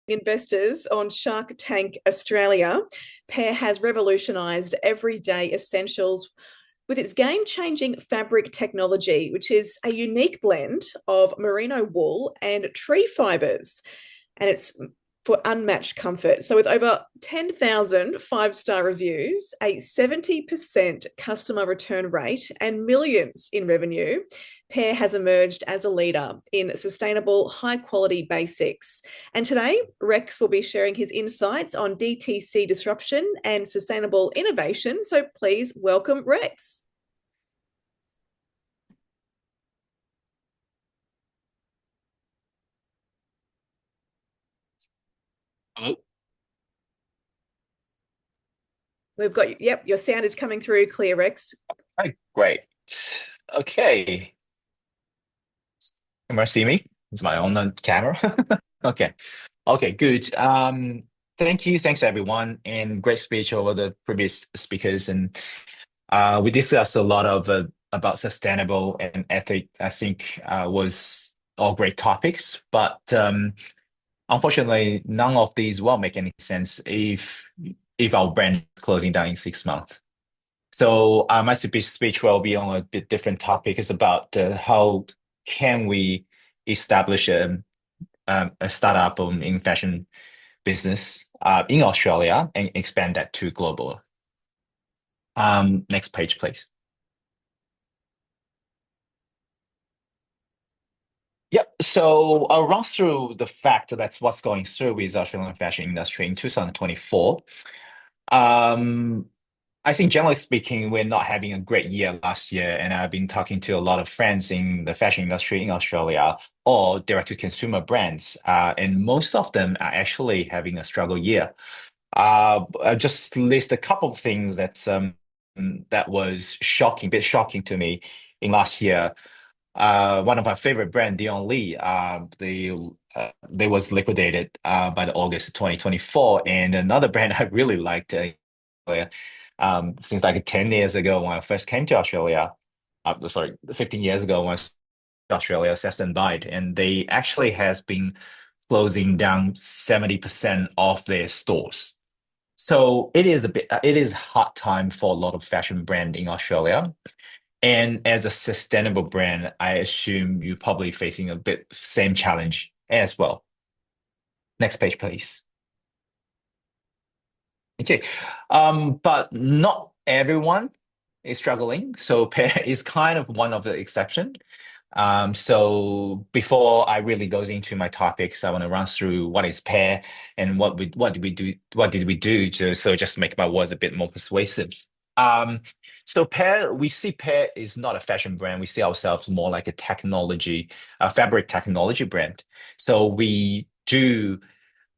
investors on Shark Tank Australia, Paire has revolutionized everyday essentials with its game-changing fabric technology, which is a unique blend of merino wool and tree fibers. And it's for unmatched comfort. So, with over 10,000 five-star reviews, a 70% customer return rate, and millions in revenue, Paire has emerged as a leader in sustainable, high-quality basics. And today, Rex will be sharing his insights on DTC disruption and sustainable innovation. So, please welcome Rex. Hello. We've got, yep, your sound is coming through clear, Rex. Hi, great. Okay. Can you see me? Is my on the camera? Okay. Okay, good. Thank you. Thanks everyone. And great speech over the previous speakers. And we discussed a lot of about sustainable and ethic, I think was all great topics. But unfortunately, none of these will make any sense if our brand is closing down in 6 months. So my speech will be on a bit different topic. It's about how can we establish a startup in fashion business in Australia and expand that to global. Next page, please. Yep. So I'll run through the fact that's what's going through with Australian fashion industry in 2024. I think generally speaking, we're not having a great year last year, and I've been talking to a lot of friends in the fashion industry in Australia or direct-to-consumer brands, and most of them are actually having a struggle year. I just list a couple of things that was shocking, bit shocking to me in last year. One of my favorite brand, Dion Lee, they was liquidated by the August 2024, and another brand I really liked. Since like 10 years ago when I first came to Australia, sorry, 15 years ago when I was to Australia, Sest and Bite, and they actually has been closing down 70% of their stores. So it is hard time for a lot of fashion brand in Australia. And as a sustainable brand, I assume you're probably facing a bit same challenge as well. Next page, please. Okay. But not everyone is struggling. So Pair is kind of one of the exception. So before I really goes into my topics, I want to run through what is Pair and what did we do to so just make my words a bit more persuasive. Um, so Pair, we see Pair is not a fashion brand. We see ourselves more like a fabric technology brand. So we do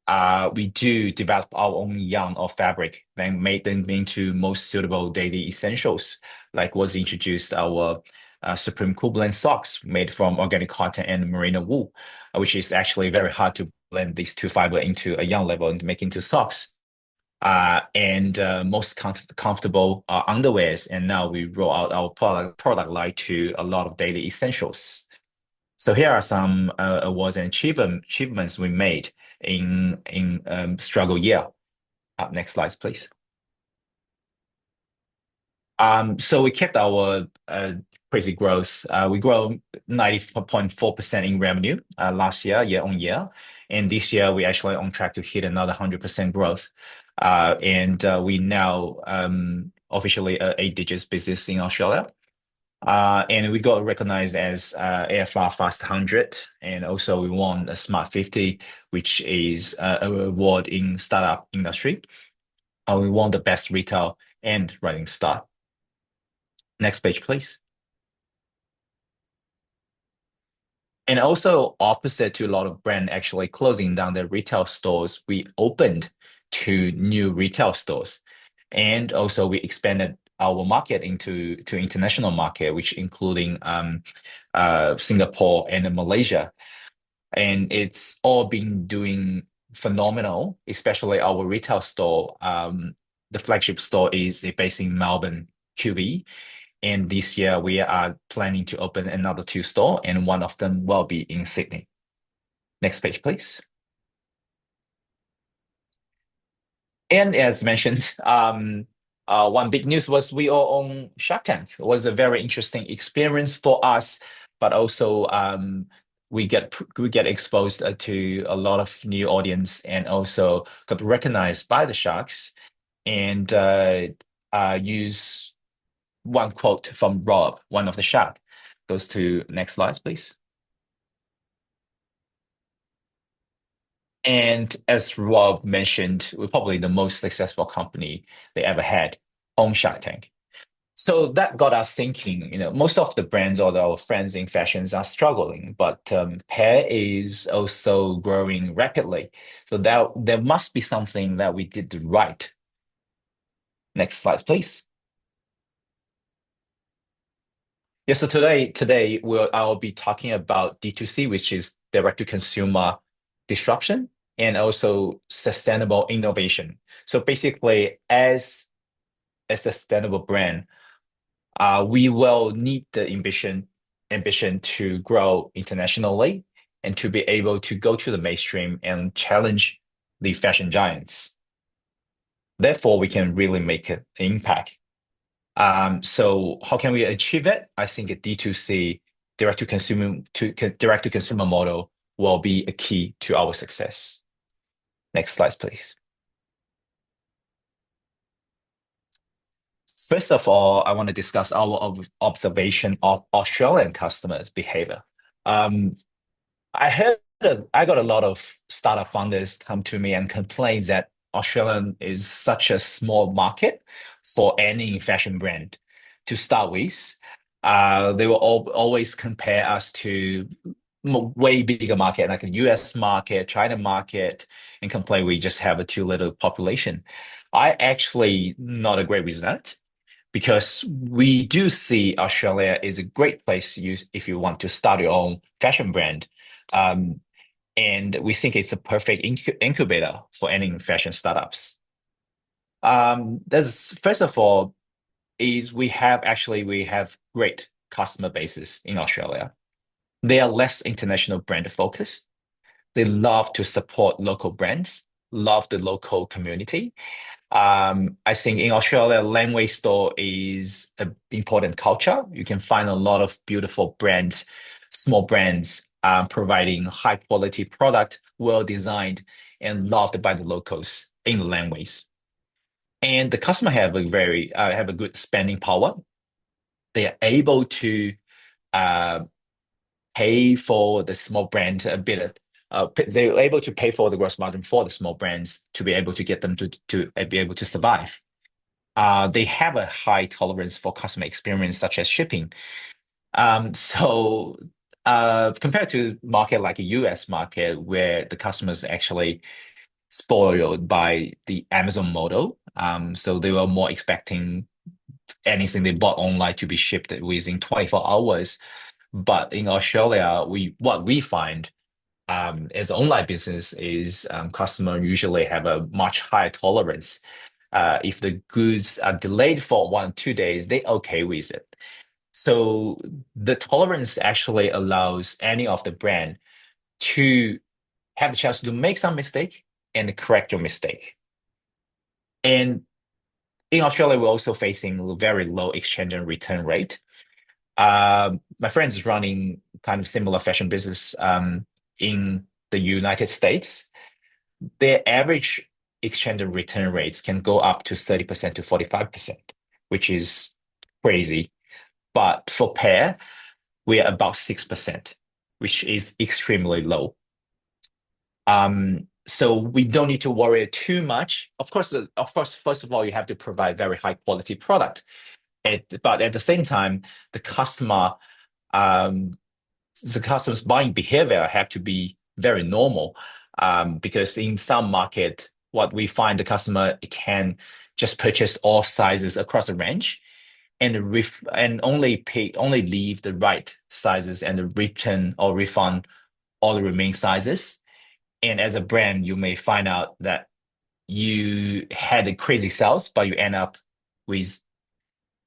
develop our own yarn or fabric, then make them into most suitable daily essentials, like was introduced our Supreme Cool Blend socks made from organic cotton and merino wool, which is actually very hard to blend these two fiber into a yarn level and make into socks. And most comfortable underwears, and now we roll out our product line to a lot of daily essentials. So here are some awards and achievements we made in struggle year. Next slide, please. So we kept our crazy growth. We grow 90.4% in revenue last year on year. And this year, we actually on track to hit another 100% growth. And we now officially a 8 digits business in Australia. And we got recognized as AFR Fast 100, and also we won a Smart 50, which is a award in startup industry. We won the best retail and rising star. Next page, please. And also opposite to a lot of brand actually closing down their retail stores, we opened 2 new retail stores. And also we expanded our market into to international market, which including Singapore and Malaysia. And it's all been doing phenomenal, especially our retail store. The flagship store is based in Melbourne, QB. And this year we are planning to open another 2 stores, and one of them will be in Sydney. Next page, please. And as mentioned, one big news was we all on Shark Tank. It was a very interesting experience for us, but also we get exposed to a lot of new audience and also got recognized by the sharks and use one quote from Rob, one of the shark. Goes to next slide, please. And as Rob mentioned, we're probably the most successful company they ever had on Shark Tank. So that got us thinking, most of the brands or our friends in fashions are struggling, but Paire is also growing rapidly. So there must be something that we did right. Next slide, please. Yeah, so today I'll be talking about D2C, which is direct to consumer disruption and also sustainable innovation. So basically, as a sustainable brand, we will need the ambition to grow internationally and to be able to go to the mainstream and challenge the fashion giants. Therefore, we can really make an impact. So how can we achieve it? I think a D2C, direct to consumer model will be a key to our success. Next slide, please. First of all, I want to discuss our observation of Australian customers' behavior. Um, I got a lot of startup founders come to me and complain that Australian is such a small market for any fashion brand to start with. They will always compare us to way bigger market, like a US market, China market, and complain we just have a too little population. I actually not agree with that because we do see Australia is a great place to use if you want to start your own fashion brand. Um, and we think it's a perfect incubator for any fashion startups. There's first of all is we have great customer bases in Australia. They are less international brand focused. They love to support local brands, love the local community. I think in Australia, laneway store is an important culture. You can find a lot of beautiful brands, small brands, providing high quality product, well designed and loved by the locals in the laneways. And the customer have a good spending power. They are able to uh, pay for the small brand a bit. They're able to pay for the gross margin for the small brands to be able to get them to be able to survive. They have a high tolerance for customer experience, such as shipping. So compared to market like a US market, where the customers actually spoiled by the Amazon model, so they were more expecting anything they bought online to be shipped within 24 hours. But in Australia, what we find as online business is customer usually have a much higher tolerance. If the goods are delayed for 1, 2 days, they okay with it. So the tolerance actually allows any of the brand to have the chance to make some mistake and correct your mistake. And in Australia, we're also facing very low exchange and return rate. My friend is running kind of similar fashion business in the United States. Their average exchange and return rates can go up to 30% to 45%, which is crazy. But for Pair, we are about 6%, which is extremely low. So we don't need to worry too much. Of course, first of all, you have to provide very high quality product. But at the same time, um, the customer's buying behavior have to be very normal. Because in some market, what we find the customer can just purchase all sizes across the range and only leave the right sizes and return or refund all the remaining sizes. And as a brand, you may find out that you had a crazy sales, but you end up with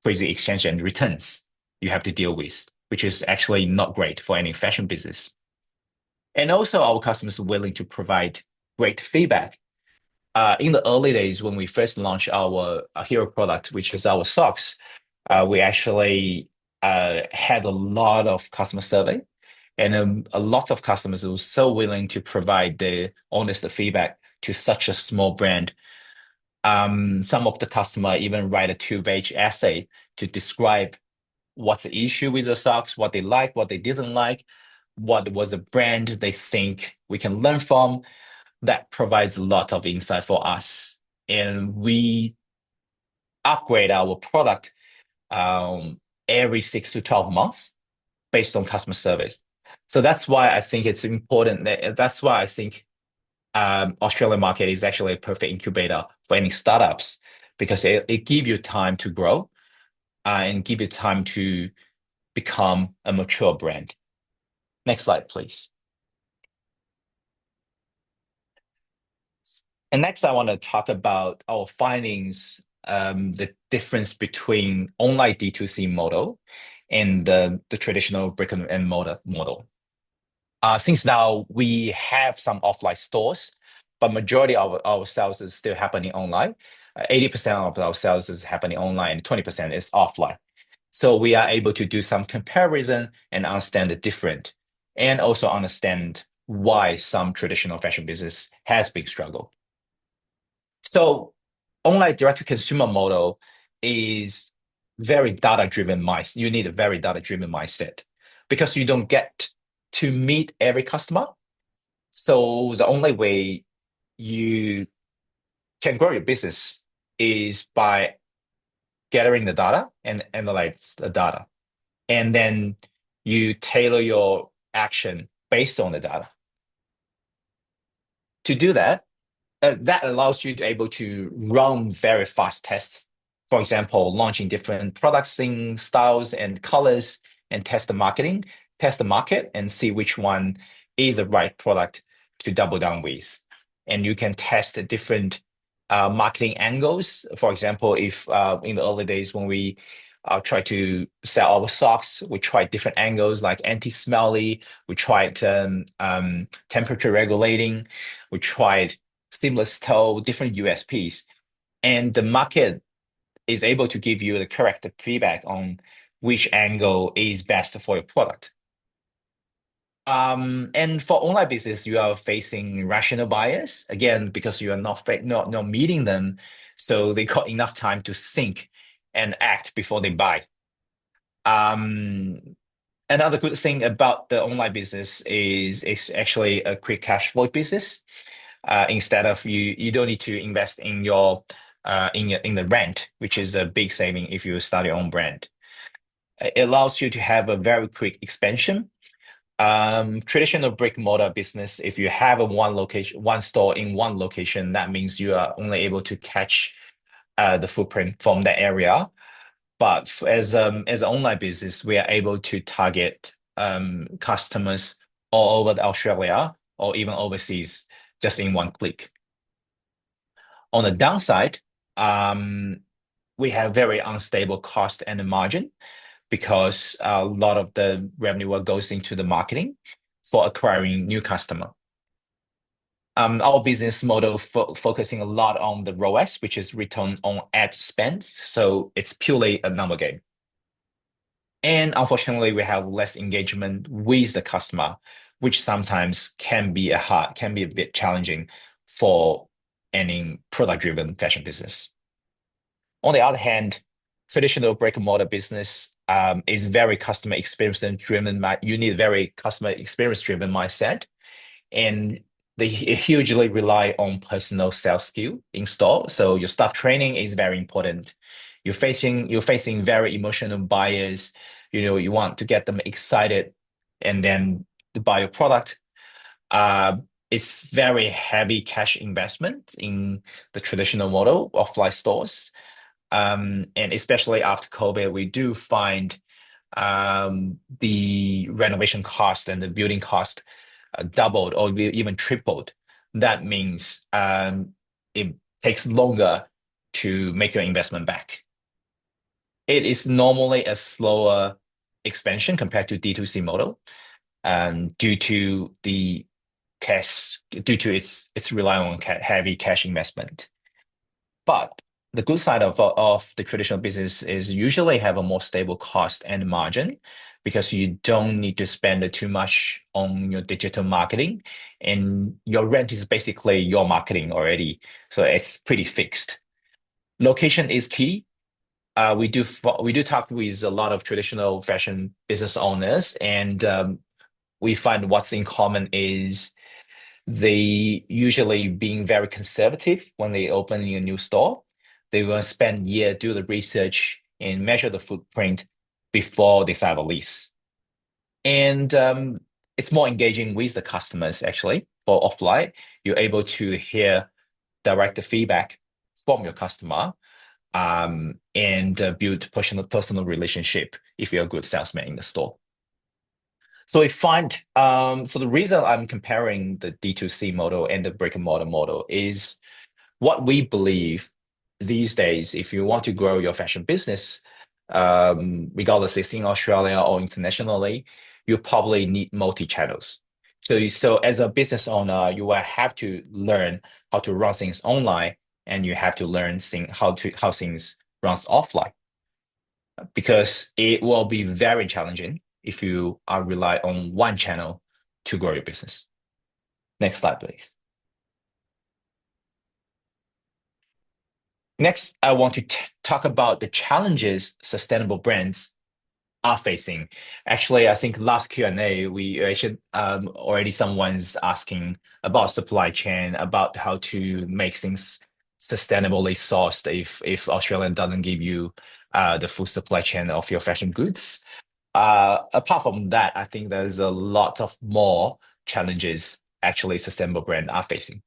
crazy exchange and returns you have to deal with, which is actually not great for any fashion business. And also, our customers are willing to provide great feedback. in the early days when we first launched our hero product, which is our socks, we actually had a lot of customer survey, and a lot of customers were so willing to provide the honest feedback to such a small brand. Some of the customer even write a 2-page essay to describe what's the issue with the socks, what they like, what they didn't like, what was the brand they think we can learn from. That provides a lot of insight for us. And we upgrade our product every 6 to 12 months based on customer service. So that's why I think it's important. That's why I think Australian market is actually a perfect incubator for any startups, because it gives you time to grow and give you time to become a mature brand. Next slide, please. And next, I want to talk about our findings, the difference between online D2C model and the traditional brick and mortar model. Since now we have some offline stores, but majority of our sales is still happening online. 80% of our sales is happening online, 20% is offline. So we are able to do some comparison and understand the difference, and also understand why some traditional fashion business has been struggle. So online direct-to-consumer model is very data-driven mindset. You need a very data-driven mindset because you don't get to meet every customer. So the only way you can grow your business is by gathering the data and analyze the data. And then you tailor your action based on the data. To do that, that allows you to able to run very fast tests. For example, launching different products in styles and colors, and test the market, and see which one is the right product to double down with. And you can test the different marketing angles. For example, if in the early days when we try to sell our socks, we tried different angles like anti-smelly, we tried temperature regulating, we tried seamless toe, different USPs. And the market is able to give you the correct feedback on which angle is best for your product. And for online business, you are facing rational buyers, again, because you are not meeting them, so they got enough time to think and act before they buy. Another good thing about the online business is it's actually a quick cash flow business. Instead of you don't need to invest in your in the rent, which is a big saving if you start your own brand. It allows you to have a very quick expansion. Traditional brick and mortar business, if you have one store in one location, that means you are only able to catch the footprint from that area. But as an online business, we are able to target customers all over Australia or even overseas just in one click. On the downside, we have very unstable cost and margin, because a lot of the revenue goes into the marketing for acquiring new customer. Our business model focusing a lot on the ROAS, which is return on ad spend. So it's purely a number game. And unfortunately, we have less engagement with the customer, which sometimes can be a bit challenging for any product-driven fashion business. On the other hand, traditional brick and mortar business is very customer experience driven. You need very customer experience driven mindset, and they hugely rely on personal sales skill in store. So your staff training is very important. You're facing very emotional buyers. You want to get them excited and then to buy your product. It's very heavy cash investment in the traditional model of offline stores. And especially after COVID, we do find the renovation cost and the building cost doubled or even tripled. That means it takes longer to make your investment back. It is normally a slower expansion compared to D2C model, due to the cash due to its rely on heavy cash investment. But the good side of the traditional business is usually have a more stable cost and margin because you don't need to spend too much on your digital marketing, and your rent is basically your marketing already. So it's pretty fixed. Location is key. We do talk with a lot of traditional fashion business owners, and we find what's in common is they usually being very conservative when they open a new store. They will spend a year, do the research, and measure the footprint before they sign a lease. And it's more engaging with the customers actually. For offline, you're able to hear direct feedback from your customer, and build personal relationship if you're a good salesman in the store. So I find, so the reason I'm comparing the D2C model and the brick-and-mortar model is what we believe these days, if you want to grow your fashion business, regardless it's in Australia or internationally, you probably need multi-channels. So as a business owner, you will have to learn how to run things online, and you have to learn how things runs offline, because it will be very challenging if you are rely on one channel to grow your business. Next slide, please. Next, I want to talk about the challenges sustainable brands are facing. Actually, I think last Q&A, we actually already someone's asking about supply chain, about how to make things sustainably sourced if Australia doesn't give you the full supply chain of your fashion goods. Apart from that, I think there's a lot of more challenges actually sustainable brands are facing.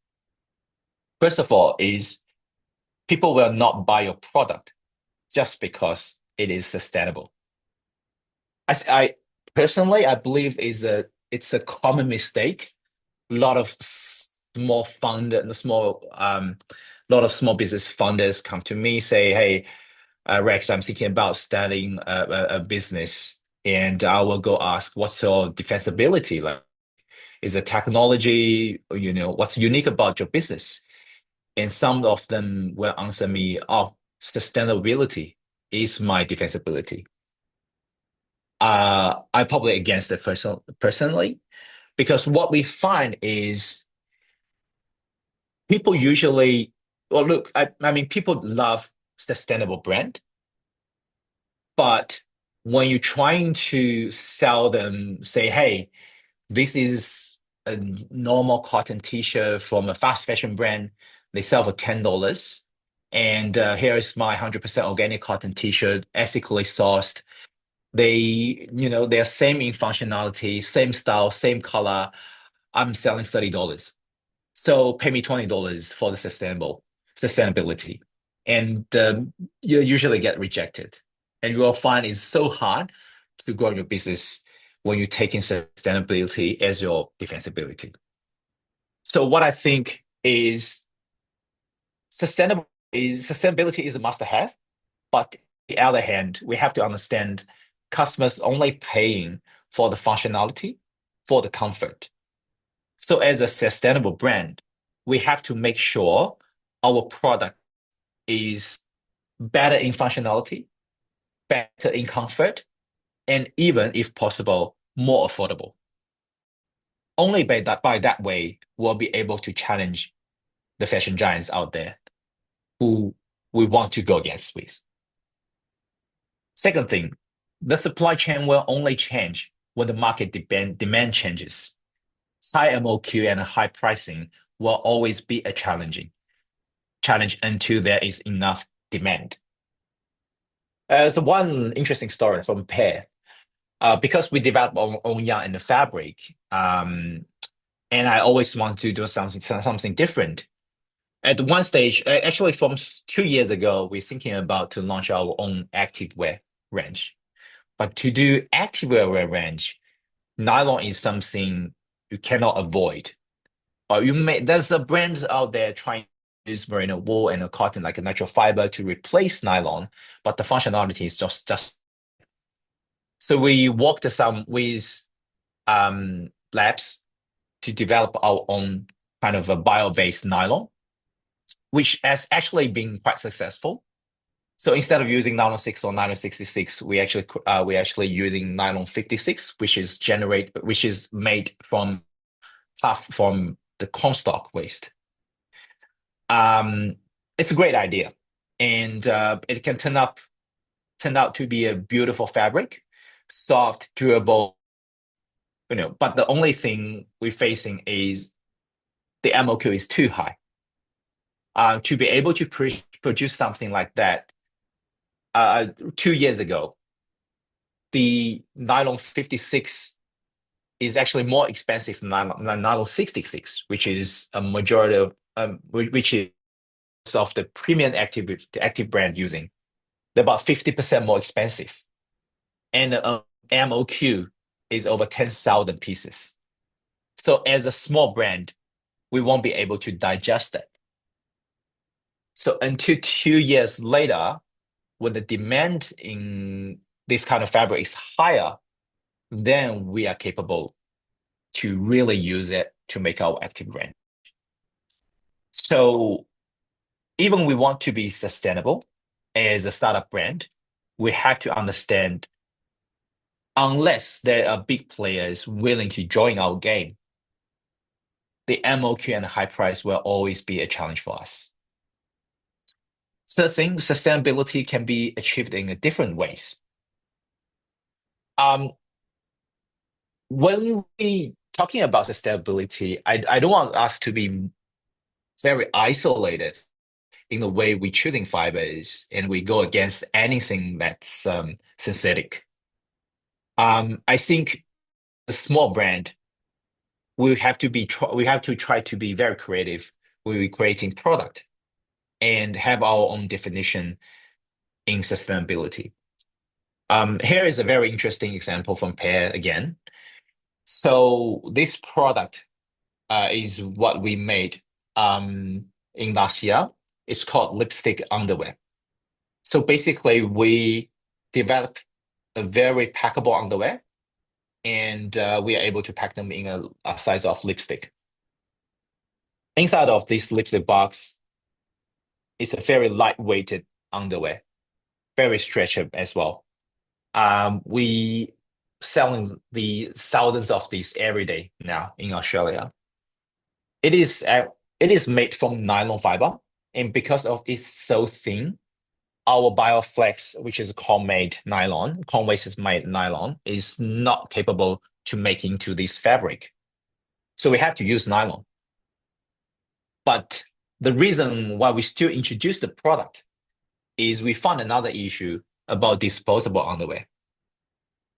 First of all, is people will not buy your product just because it is sustainable. I personally, I believe it's a common mistake. A lot of small business funders come to me, say, "Hey, Rex, I'm thinking about starting a business," and I will go ask, "What's your defensibility like? Is the technology, what's unique about your business?" And some of them will answer me, "Oh, sustainability is my defensibility." I'm probably against it personally, because what we find is people usually, well, look, I mean, people love sustainable brand, but when you're trying to sell them, say, "Hey, this is a normal cotton t-shirt from a fast fashion brand, they sell for $10, and here is my 100% organic cotton t-shirt, ethically sourced. They're same in functionality, same style, same color. I'm selling $30. So pay me $20 for the sustainability." And you usually get rejected. And you will find it's so hard to grow your business when you're taking sustainability as your defensibility. So what I think is sustainability is a must-have, but on the other hand, we have to understand customers only paying for the functionality, for the comfort. So as a sustainable brand, we have to make sure our product is better in functionality, better in comfort, and even, if possible, more affordable. Only by that way, we'll be able to challenge the fashion giants out there who we want to go against with. Second thing, the supply chain will only change when the market demand changes. High MOQ and high pricing will always be a challenge until there is enough demand. So one interesting story from Paire, because we develop our own yarn and the fabric, and I always want to do something different. At one stage, actually from 2 years ago, we're thinking about to launch our own activewear range. But to do activewear range, nylon is something you cannot avoid. Or there's a brand out there trying to use merino wool and a cotton like a natural fiber to replace nylon, but the functionality is just. So we worked some with labs to develop our own kind of a bio-based nylon, which has actually been quite successful. So instead of using nylon 6 or nylon 66, we actually using nylon 56, which is made from half from the corn stalk waste. It's a great idea, and it can turn out to be a beautiful fabric, soft, durable. But the only thing we're facing is the MOQ is too high. To be able to produce something like that, 2 years ago, the nylon 56 is actually more expensive than nylon 66, which is a majority of which is of the premium active brand using. They're about 50% more expensive, and MOQ is over 10,000 pieces. So as a small brand, we won't be able to digest that. So until 2 years later, when the demand in this kind of fabric is higher, then we are capable to really use it to make our active brand. So even we want to be sustainable as a startup brand, we have to understand, unless there are big players willing to join our game, the MOQ and high price will always be a challenge for us. So I think sustainability can be achieved in different ways. When we talking about sustainability, I don't want us to be very isolated in the way we're choosing fibers, and we go against anything that's synthetic. I think a small brand, we have to try to be very creative when we're creating product and have our own definition in sustainability. Here is a very interesting example from Paire again. So this product is what we made in last year. It's called lipstick underwear. So basically, we developed a very packable underwear, and we are able to pack them in a size of lipstick. Inside of this lipstick box, it's a very lightweighted underwear, very stretchable as well. We selling the thousands of these every day now in Australia. It is made from nylon fiber, and because of it's so thin, our BioFlex, which is corn-made nylon, corn waste made nylon, is not capable to make into this fabric. So we have to use nylon. But the reason why we still introduce the product is we found another issue about disposable underwear.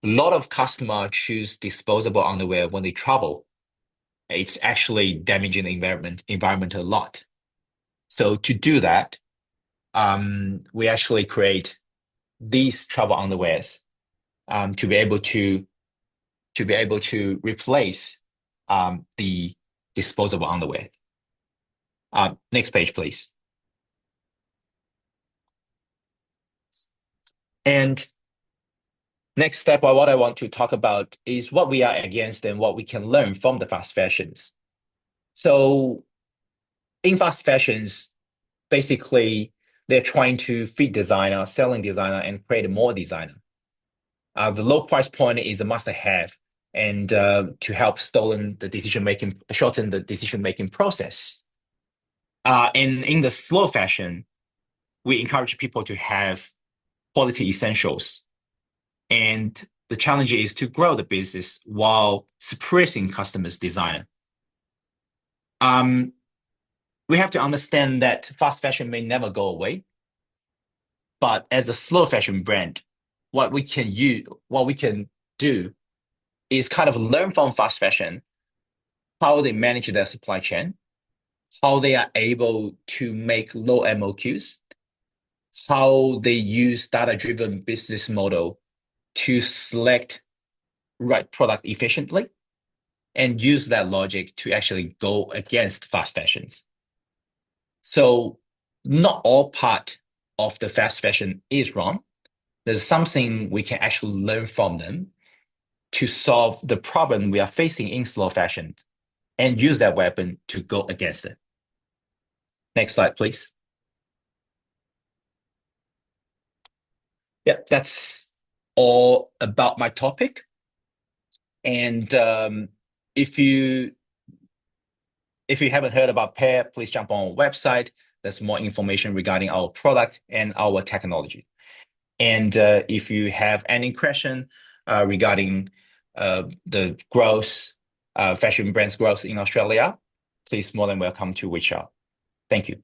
A lot of customers choose disposable underwear when they travel. It's actually damaging the environment a lot. So to do that, we actually create these travel underwears to be able to replace the disposable underwear. Next page, please. And next step, what I want to talk about is what we are against and what we can learn from the fast fashions. So in fast fashions, basically, they're trying to feed designer, selling designer, and create more designer. The low price point is a must-have, and to help shorten the decision-making process. And in the slow fashion, we encourage people to have quality essentials. And the challenge is to grow the business while suppressing customers' designer. We have to understand that fast fashion may never go away, but as a slow fashion brand, what we can do is kind of learn from fast fashion how they manage their supply chain, how they are able to make low MOQs, how they use data-driven business model to select right product efficiently, and use that logic to actually go against fast fashions. So not all part of the fast fashion is wrong. There's something we can actually learn from them to solve the problem we are facing in slow fashion. and use that weapon to go against it. Next slide, please. Yeah, that's all about my topic. And if you haven't heard about Paire, please jump on our website. There's more information regarding our product and our technology. And if you have any question regarding the growth, fashion brands growth in Australia, please more than welcome to reach out. Thank you.